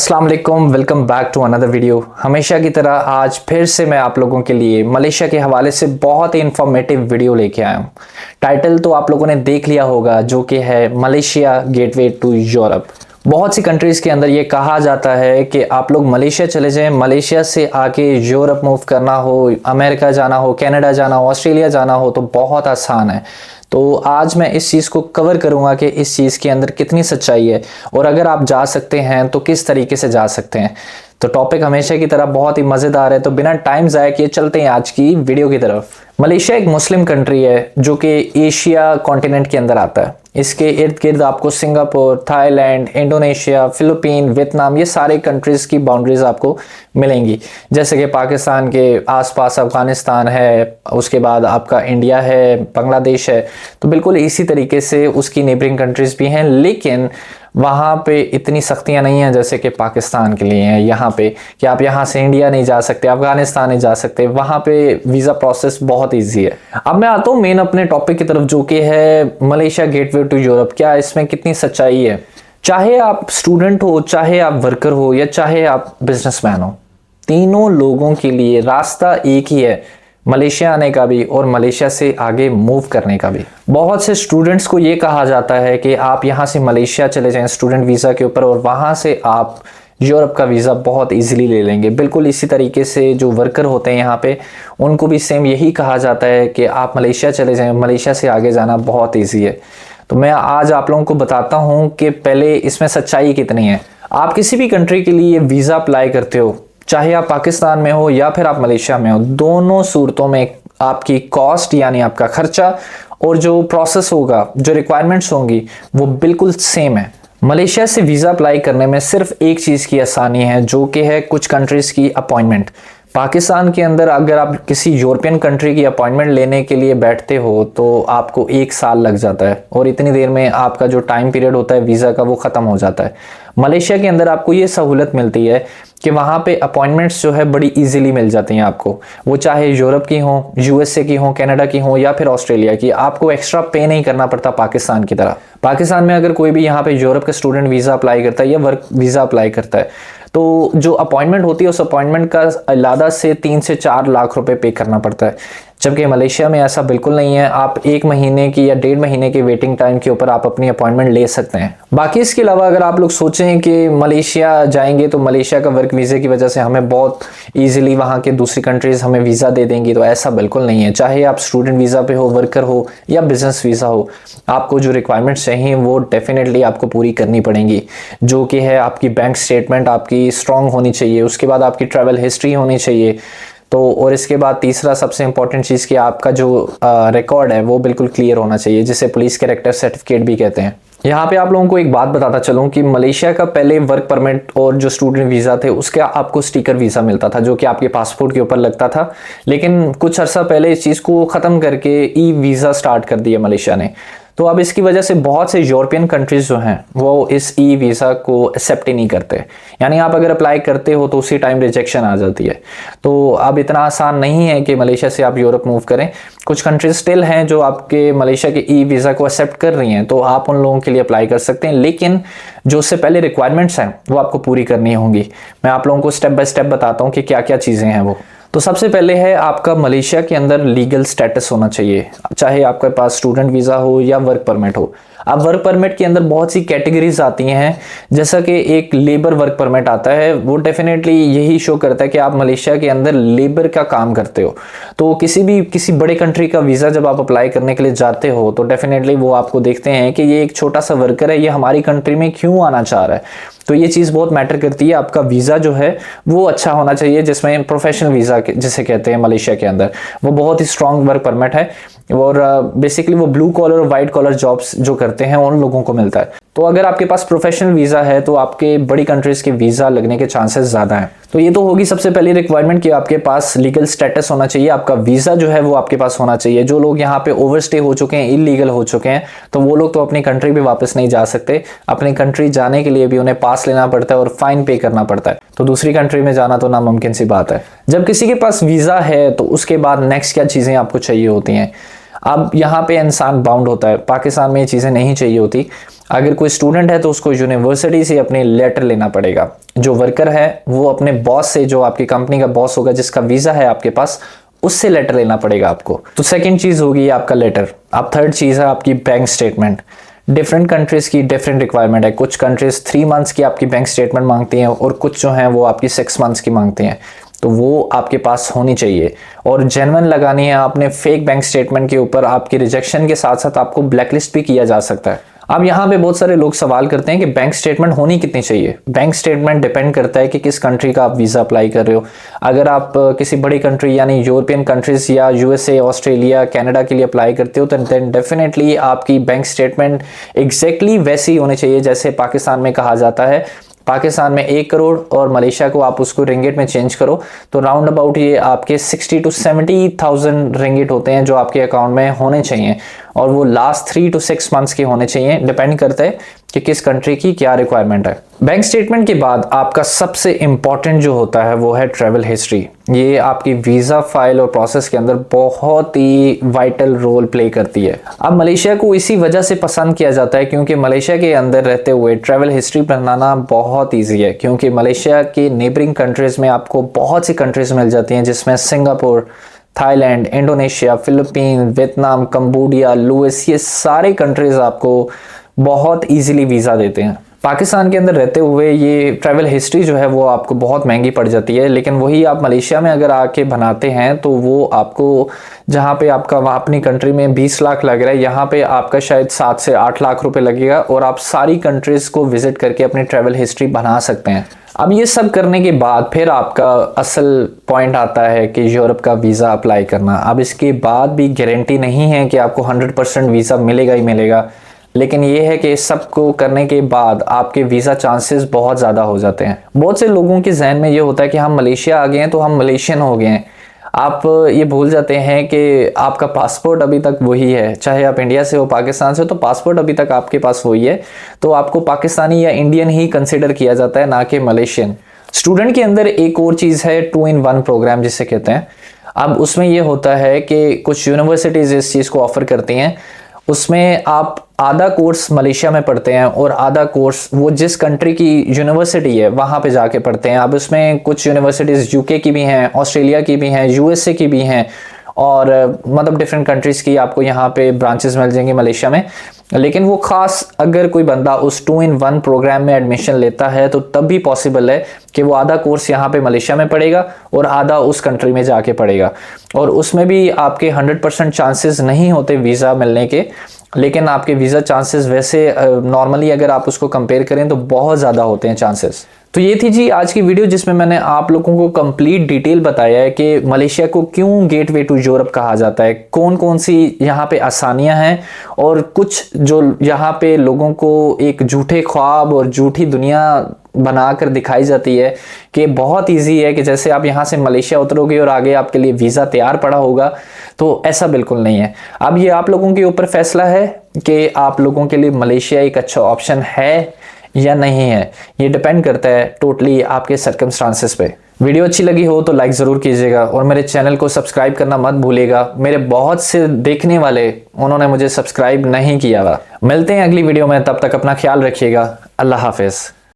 अस्सलाम वालेकुम, welcome back to another video. हमेशा की तरह आज फिर से मैं आप लोगों के लिए मलेशिया के हवाले से बहुत ही इंफॉर्मेटिव वीडियो लेके आया हूँ। टाइटल तो आप लोगों ने देख लिया होगा, जो कि है मलेशिया गेटवे टू यूरोप। बहुत सी कंट्रीज़ के अंदर ये कहा जाता है कि आप लोग मलेशिया चले जाएं, मलेशिया से आके यूरोप मूव करना हो, अमेरिका जाना हो, कनाडा जाना हो, ऑस्ट्रेलिया जाना हो तो बहुत आसान है। तो आज मैं इस चीज़ को कवर करूंगा कि इस चीज़ के अंदर कितनी सच्चाई है और अगर आप जा सकते हैं तो किस तरीके से जा सकते हैं। तो टॉपिक हमेशा की तरह बहुत ही मज़ेदार है, तो बिना टाइम ज़ाया किए चलते हैं आज की वीडियो की तरफ। मलेशिया एक मुस्लिम कंट्री है जो कि एशिया कॉन्टिनेंट के अंदर आता है। इसके इर्द गिर्द आपको Singapore, Thailand, Indonesia, Philippine, Vietnam, ये सारे कंट्रीज़ की बाउंड्रीज आपको मिलेंगी। जैसे कि पाकिस्तान के आसपास अफगानिस्तान है, उसके बाद आपका इंडिया है, बांग्लादेश है, तो बिल्कुल इसी तरीके से उसकी नेबरिंग कंट्रीज़ भी हैं। लेकिन वहाँ पे इतनी सख्तियाँ नहीं हैं जैसे कि पाकिस्तान के लिए हैं यहाँ पे, कि आप यहाँ से इंडिया नहीं जा सकते, अफगानिस्तान नहीं जा सकते। वहाँ पे वीज़ा प्रोसेस बहुत ईजी है। अब मैं आता हूँ मेन अपने टॉपिक की तरफ, जो कि है मलेशिया गेटवे टू यूरोप। क्या इसमें कितनी सच्चाई है? चाहे आप स्टूडेंट हो, चाहे आप वर्कर हो, या चाहे आप बिजनेसमैन हो, तीनों लोगों के लिए रास्ता एक ही है, मलेशिया आने का भी और मलेशिया से आगे मूव करने का भी। बहुत से स्टूडेंट्स को ये कहा जाता है कि आप यहाँ से मलेशिया चले जाएं स्टूडेंट वीज़ा के ऊपर और वहाँ से आप यूरोप का वीज़ा बहुत इजीली ले लेंगे। बिल्कुल इसी तरीके से जो वर्कर होते हैं यहाँ पे, उनको भी सेम यही कहा जाता है कि आप मलेशिया चले जाएं, मलेशिया से आगे जाना बहुत ईजी है। तो मैं आज आप लोगों को बताता हूँ कि पहले इसमें सच्चाई कितनी है। आप किसी भी कंट्री के लिए वीज़ा अप्लाई करते हो, चाहे आप पाकिस्तान में हो या फिर आप मलेशिया में हो, दोनों सूरतों में आपकी कॉस्ट यानी आपका खर्चा और जो प्रोसेस होगा, जो रिक्वायरमेंट्स होंगी, वो बिल्कुल सेम है। मलेशिया से वीज़ा अप्लाई करने में सिर्फ एक चीज़ की आसानी है, जो कि है कुछ कंट्रीज़ की अपॉइंटमेंट। पाकिस्तान के अंदर अगर आप किसी यूरोपियन कंट्री की अपॉइंटमेंट लेने के लिए बैठते हो तो आपको 1 साल लग जाता है और इतनी देर में आपका जो टाइम पीरियड होता है वीज़ा का, वो ख़त्म हो जाता है। मलेशिया के अंदर आपको ये सहूलत मिलती है कि वहाँ पे अपॉइंटमेंट्स जो है बड़ी इजीली मिल जाती हैं आपको, वो चाहे यूरोप की हो, यूएसए की हो, कनाडा की हो या फिर ऑस्ट्रेलिया की। आपको एक्स्ट्रा पे नहीं करना पड़ता पाकिस्तान की तरह। पाकिस्तान में अगर कोई भी यहाँ पे यूरोप का स्टूडेंट वीज़ा अप्लाई करता है या वर्क वीज़ा अप्लाई करता है, तो जो अपॉइंटमेंट होती है उस अपॉइंटमेंट का अलादा से 3 से 4 लाख रुपए पे करना पड़ता है। जबकि मलेशिया में ऐसा बिल्कुल नहीं है। आप 1 महीने की या 1.5 महीने के वेटिंग टाइम के ऊपर आप अपनी अपॉइंटमेंट ले सकते हैं। बाकी इसके अलावा अगर आप लोग सोचें कि मलेशिया जाएंगे तो मलेशिया का वर्क वीज़े की वजह से हमें बहुत ईजिली वहाँ के दूसरी कंट्रीज़ हमें वीज़ा दे देंगी, तो ऐसा बिल्कुल नहीं है। चाहे आप स्टूडेंट वीज़ा पे हो, वर्कर हो या बिजनेस वीज़ा हो, आपको जो रिक्वायरमेंट्स चाहिए वो डेफिनेटली आपको पूरी करनी पड़ेंगी, जो कि है आपकी बैंक स्टेटमेंट आपकी स्ट्रॉन्ग होनी चाहिए, उसके बाद आपकी ट्रैवल हिस्ट्री होनी चाहिए। तो और इसके बाद तीसरा सबसे इंपॉर्टेंट चीज़ कि आपका जो रिकॉर्ड है वो बिल्कुल क्लियर होना चाहिए, जिसे पुलिस कैरेक्टर सर्टिफिकेट भी कहते हैं। यहाँ पे आप लोगों को एक बात बताता चलूँ कि मलेशिया का पहले वर्क परमिट और जो स्टूडेंट वीज़ा थे उसका आपको स्टिकर वीज़ा मिलता था, जो कि आपके पासपोर्ट के ऊपर लगता था। लेकिन कुछ अर्सा पहले इस चीज़ को ख़त्म करके ई वीज़ा स्टार्ट कर दिया मलेशिया ने। तो अब इसकी वजह से बहुत से यूरोपियन कंट्रीज़ जो हैं वो इस ई वीज़ा को एक्सेप्ट ही नहीं करते। यानी आप अगर अप्लाई करते हो तो उसी टाइम रिजेक्शन आ जाती है। तो अब इतना आसान नहीं है कि मलेशिया से आप यूरोप मूव करें। कुछ कंट्रीज स्टिल हैं जो आपके मलेशिया के ई वीज़ा को एक्सेप्ट कर रही हैं, तो आप उन लोगों के लिए अप्लाई कर सकते हैं। लेकिन जो उससे पहले रिक्वायरमेंट्स हैं वो आपको पूरी करनी होंगी। मैं आप लोगों को स्टेप बाय स्टेप बताता हूँ कि क्या क्या चीज़ें हैं वो। तो सबसे पहले है आपका मलेशिया के अंदर लीगल स्टेटस होना चाहिए, चाहे आपके पास स्टूडेंट वीज़ा हो या वर्क परमिट हो। अब वर्क परमिट के अंदर बहुत सी कैटेगरीज आती हैं, जैसा कि एक लेबर वर्क परमिट आता है, वो डेफिनेटली यही शो करता है कि आप मलेशिया के अंदर लेबर का काम करते हो। तो किसी बड़े कंट्री का वीज़ा जब आप अप्लाई करने के लिए जाते हो तो डेफिनेटली वो आपको देखते हैं कि ये एक छोटा सा वर्कर है, ये हमारी कंट्री में क्यों आना चाह रहा है। तो ये चीज़ बहुत मैटर करती है। आपका वीज़ा जो है वो अच्छा होना चाहिए, जिसमें प्रोफेशनल वीज़ा जिसे कहते हैं मलेशिया के अंदर, वो बहुत ही स्ट्रॉन्ग वर्क परमिट है और बेसिकली वो ब्लू कॉलर और वाइट कॉलर जॉब्स जो करते हैं उन लोगों को मिलता है। तो अगर आपके पास प्रोफेशनल वीज़ा है तो आपके बड़ी कंट्रीज़ के वीज़ा लगने के चांसेस ज़्यादा हैं। तो ये तो होगी सबसे पहली रिक्वायरमेंट कि आपके पास लीगल स्टेटस होना चाहिए, आपका वीज़ा जो है वो आपके पास होना चाहिए। जो लोग यहाँ पे ओवरस्टे हो चुके हैं, इलीगल हो चुके हैं, तो वो लोग तो अपनी कंट्री भी वापस नहीं जा सकते। अपनी कंट्री जाने के लिए भी उन्हें पास लेना पड़ता है और फाइन पे करना पड़ता है। तो दूसरी कंट्री में जाना तो नामुमकिन सी बात है। जब किसी के पास वीज़ा है तो उसके बाद नेक्स्ट क्या चीज़ें आपको चाहिए होती हैं। अब यहाँ पे इंसान बाउंड होता है, पाकिस्तान में ये चीज़ें नहीं चाहिए होती। अगर कोई स्टूडेंट है तो उसको यूनिवर्सिटी से अपनी लेटर लेना पड़ेगा। जो वर्कर है वो अपने बॉस से, जो आपकी कंपनी का बॉस होगा जिसका वीज़ा है आपके पास, उससे लेटर लेना पड़ेगा आपको। तो सेकंड चीज़ होगी आपका लेटर। अब थर्ड चीज़ है आपकी बैंक स्टेटमेंट। डिफरेंट कंट्रीज़ की डिफरेंट रिक्वायरमेंट है। कुछ कंट्रीज़ 3 मंथ्स की आपकी बैंक स्टेटमेंट मांगती हैं और कुछ जो हैं वो आपकी 6 मंथ्स की मांगती हैं। तो वो आपके पास होनी चाहिए और जेन्युइन लगानी है आपने। फेक बैंक स्टेटमेंट के ऊपर आपकी रिजेक्शन के साथ साथ आपको ब्लैकलिस्ट भी किया जा सकता है। अब यहाँ पे बहुत सारे लोग सवाल करते हैं कि बैंक स्टेटमेंट होनी कितनी चाहिए। बैंक स्टेटमेंट डिपेंड करता है कि किस कंट्री का आप वीज़ा अप्लाई कर रहे हो। अगर आप किसी बड़ी कंट्री यानी यूरोपियन कंट्रीज़ या यूएसए, ऑस्ट्रेलिया, कनाडा के लिए अप्लाई करते हो तो देन डेफिनेटली आपकी बैंक स्टेटमेंट एग्जैक्टली वैसी होनी चाहिए जैसे पाकिस्तान में कहा जाता है। पाकिस्तान में 1 करोड़ और मलेशिया को आप उसको रिंगिट में चेंज करो तो राउंड अबाउट ये आपके 60 to 70,000 रिंगिट होते हैं जो आपके अकाउंट में होने चाहिए और वो लास्ट 3 to 6 मंथ्स के होने चाहिए। डिपेंड करता है कि किस कंट्री की क्या रिक्वायरमेंट है। बैंक स्टेटमेंट के बाद आपका सबसे इंपॉर्टेंट जो होता है वो है ट्रैवल हिस्ट्री। ये आपकी वीज़ा फाइल और प्रोसेस के अंदर बहुत ही वाइटल रोल प्ले करती है। अब मलेशिया को इसी वजह से पसंद किया जाता है क्योंकि मलेशिया के अंदर रहते हुए ट्रैवल हिस्ट्री बनाना बहुत ईजी है, क्योंकि मलेशिया के नेबरिंग कंट्रीज़ में आपको बहुत सी कंट्रीज़ मिल जाती हैं जिसमें Singapore, Thailand, Indonesia, Philippine, Vietnam, Cambodia, Laos, ये सारे कंट्रीज़ आपको बहुत इजीली वीज़ा देते हैं। पाकिस्तान के अंदर रहते हुए ये ट्रैवल हिस्ट्री जो है वो आपको बहुत महंगी पड़ जाती है, लेकिन वही आप मलेशिया में अगर आके बनाते हैं तो वो आपको, जहाँ पे आपका वहाँ अपनी कंट्री में 20 लाख लग रहा है, यहाँ पे आपका शायद 7 से 8 लाख रुपए लगेगा और आप सारी कंट्रीज़ को विजिट करके अपनी ट्रैवल हिस्ट्री बना सकते हैं। अब ये सब करने के बाद फिर आपका असल पॉइंट आता है कि यूरोप का वीज़ा अप्लाई करना। अब इसके बाद भी गारंटी नहीं है कि आपको 100% वीज़ा मिलेगा ही मिलेगा, लेकिन ये है कि इस सब को करने के बाद आपके वीज़ा चांसेस बहुत ज़्यादा हो जाते हैं। बहुत से लोगों के जहन में ये होता है कि हम मलेशिया आ गए हैं तो हम मलेशियन हो गए हैं। आप ये भूल जाते हैं कि आपका पासपोर्ट अभी तक वही है, चाहे आप इंडिया से हो, पाकिस्तान से हो, तो पासपोर्ट अभी तक आपके पास वही है। तो आपको पाकिस्तानी या इंडियन ही कंसिडर किया जाता है, ना कि मलेशियन। स्टूडेंट के अंदर एक और चीज़ है 2 in 1 प्रोग्राम जिसे कहते हैं। अब उसमें ये होता है कि कुछ यूनिवर्सिटीज़ इस चीज़ को ऑफ़र करती हैं। उसमें आप आधा कोर्स मलेशिया में पढ़ते हैं और आधा कोर्स वो जिस कंट्री की यूनिवर्सिटी है वहाँ पे जाके पढ़ते हैं। अब उसमें कुछ यूनिवर्सिटीज़ यूके की भी हैं, ऑस्ट्रेलिया की भी हैं, यूएसए की भी हैं और मतलब डिफरेंट कंट्रीज़ की आपको यहाँ पे ब्रांचेस मिल जाएंगी मलेशिया में। लेकिन वो ख़ास अगर कोई बंदा उस 2 in 1 प्रोग्राम में एडमिशन लेता है तो तब भी पॉसिबल है कि वो आधा कोर्स यहाँ पे मलेशिया में पढ़ेगा और आधा उस कंट्री में जाके पढ़ेगा। और उसमें भी आपके 100% चांसेस नहीं होते वीज़ा मिलने के, लेकिन आपके वीज़ा चांसेस वैसे नॉर्मली अगर आप उसको कंपेयर करें तो बहुत ज़्यादा होते हैं चांसेस। तो ये थी जी आज की वीडियो जिसमें मैंने आप लोगों को कंप्लीट डिटेल बताया है कि मलेशिया को क्यों गेटवे टू यूरोप कहा जाता है, कौन कौन सी यहाँ पे आसानियाँ हैं और कुछ जो यहाँ पे लोगों को एक झूठे ख्वाब और झूठी दुनिया बनाकर दिखाई जाती है कि बहुत इजी है कि जैसे आप यहाँ से मलेशिया उतरोगे और आगे आपके लिए वीज़ा तैयार पड़ा होगा, तो ऐसा बिल्कुल नहीं है। अब ये आप लोगों के ऊपर फैसला है कि आप लोगों के लिए मलेशिया एक अच्छा ऑप्शन है या नहीं है। ये डिपेंड करता है टोटली आपके सर्कमस्टांसेस पे। वीडियो अच्छी लगी हो तो लाइक ज़रूर कीजिएगा और मेरे चैनल को सब्सक्राइब करना मत भूलिएगा। मेरे बहुत से देखने वाले उन्होंने मुझे सब्सक्राइब नहीं किया हुआ। मिलते हैं अगली वीडियो में, तब तक अपना ख्याल रखिएगा। अल्लाह हाफिज़।